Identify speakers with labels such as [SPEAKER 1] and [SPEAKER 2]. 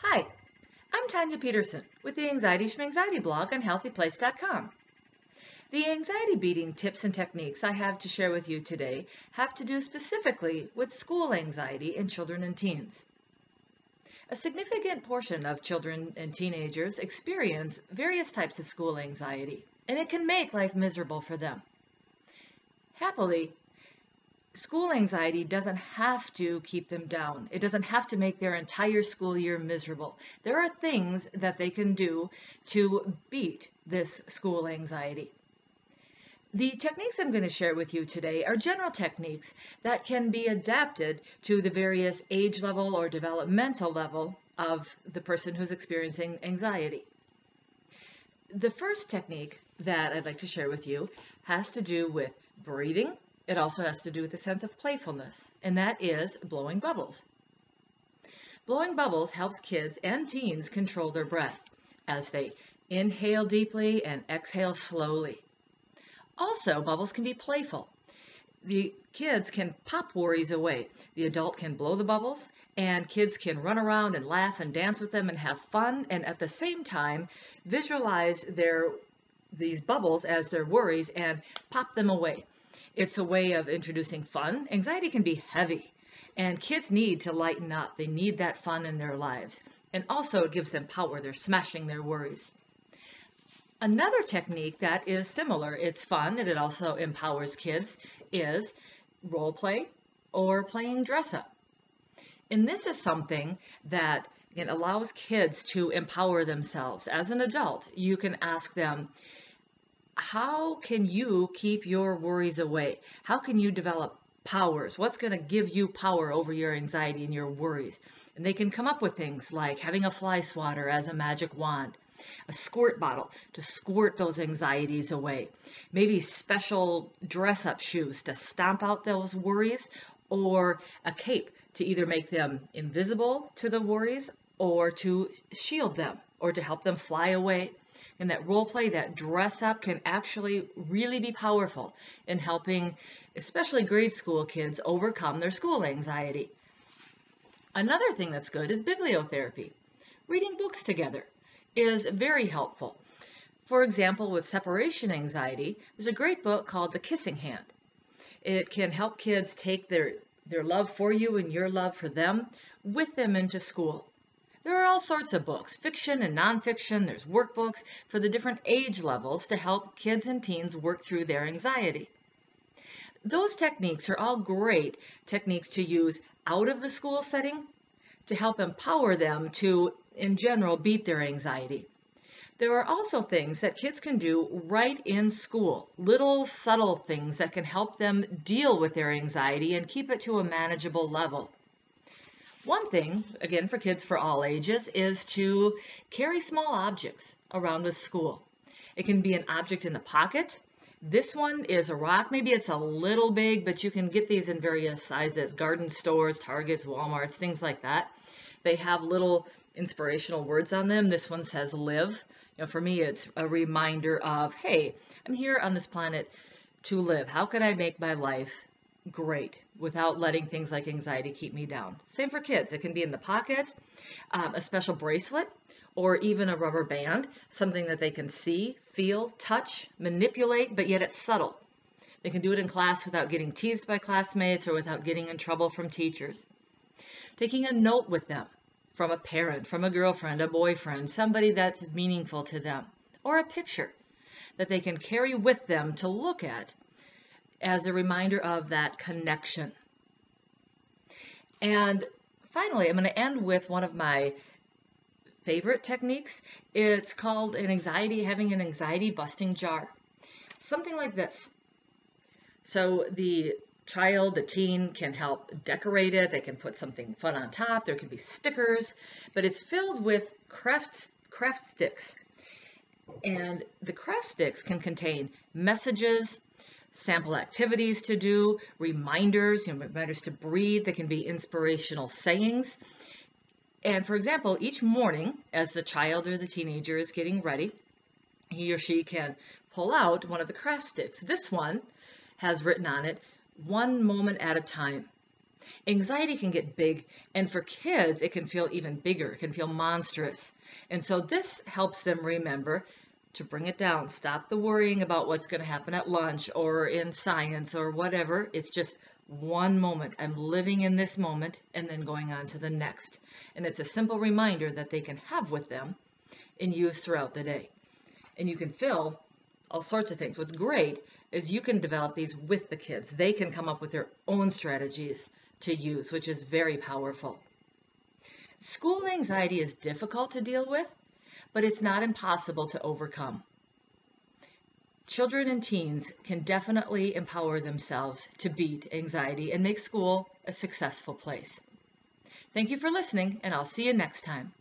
[SPEAKER 1] Hi, I'm Tanya Peterson with the Anxiety-Schmanxiety blog on healthyplace.com. The anxiety beating tips and techniques I have to share with you today have to do specifically with school anxiety in children and teens. A significant portion of children and teenagers experience various types of school anxiety, and it can make life miserable for them. Happily, school anxiety doesn't have to keep them down. It doesn't have to make their entire school year miserable. There are things that they can do to beat this school anxiety. The techniques I'm going to share with you today are general techniques that can be adapted to the various age level or developmental level of the person who's experiencing anxiety. The first technique that I'd like to share with you has to do with breathing. It also has to do with a sense of playfulness, and that is blowing bubbles. Blowing bubbles helps kids and teens control their breath as they inhale deeply and exhale slowly. Also, bubbles can be playful. The kids can pop worries away. The adult can blow the bubbles, and kids can run around and laugh and dance with them and have fun, and at the same time visualize these bubbles as their worries and pop them away. It's a way of introducing fun. Anxiety can be heavy, and kids need to lighten up. They need that fun in their lives. And also it gives them power. They're smashing their worries. Another technique that is similar, it's fun and it also empowers kids, is role play or playing dress up. And this is something that allows kids to empower themselves. As an adult, you can ask them, how can you keep your worries away? How can you develop powers? What's going to give you power over your anxiety and your worries? And they can come up with things like having a fly swatter as a magic wand, a squirt bottle to squirt those anxieties away, maybe special dress-up shoes to stomp out those worries, or a cape to either make them invisible to the worries or to shield them or to help them fly away. And that role play, that dress up, can actually really be powerful in helping especially grade school kids overcome their school anxiety. Another thing that's good is bibliotherapy. Reading books together is very helpful. For example, with separation anxiety, there's a great book called The Kissing Hand. It can help kids take their love for you and your love for them with them into school. There are all sorts of books, fiction and nonfiction. There's workbooks for the different age levels to help kids and teens work through their anxiety. Those techniques are all great techniques to use out of the school setting to help empower them to, in general, beat their anxiety. There are also things that kids can do right in school, little subtle things that can help them deal with their anxiety and keep it to a manageable level. One thing, again, for kids for all ages, is to carry small objects around with school. It can be an object in the pocket. This one is a rock. Maybe it's a little big, but you can get these in various sizes, garden stores, Targets, Walmarts, things like that. They have little inspirational words on them. This one says live. For me, it's a reminder of, hey, I'm here on this planet to live. How can I make my life great without letting things like anxiety keep me down? Same for kids. It can be in the pocket, a special bracelet, or even a rubber band, something that they can see, feel, touch, manipulate, but yet it's subtle. They can do it in class without getting teased by classmates or without getting in trouble from teachers. Taking a note with them from a parent, from a girlfriend, a boyfriend, somebody that's meaningful to them, or a picture that they can carry with them to look at as a reminder of that connection. And finally, I'm going to end with one of my favorite techniques. It's called having an anxiety busting jar. Something like this. So the child, the teen, can help decorate it. They can put something fun on top. There can be stickers, but it's filled with craft sticks. And the craft sticks can contain messages, sample activities to do, reminders, reminders to breathe. They can be inspirational sayings. And for example, each morning as the child or the teenager is getting ready, he or she can pull out one of the craft sticks. This one has written on it, 1 moment at a time. Anxiety can get big, and for kids, it can feel even bigger. It can feel monstrous. And so this helps them remember to bring it down. Stop the worrying about what's going to happen at lunch or in science or whatever. It's just one moment. I'm living in this moment and then going on to the next. And it's a simple reminder that they can have with them and use throughout the day. And you can fill all sorts of things. What's great is you can develop these with the kids. They can come up with their own strategies to use, which is very powerful. School anxiety is difficult to deal with, but it's not impossible to overcome. Children and teens can definitely empower themselves to beat anxiety and make school a successful place. Thank you for listening, and I'll see you next time.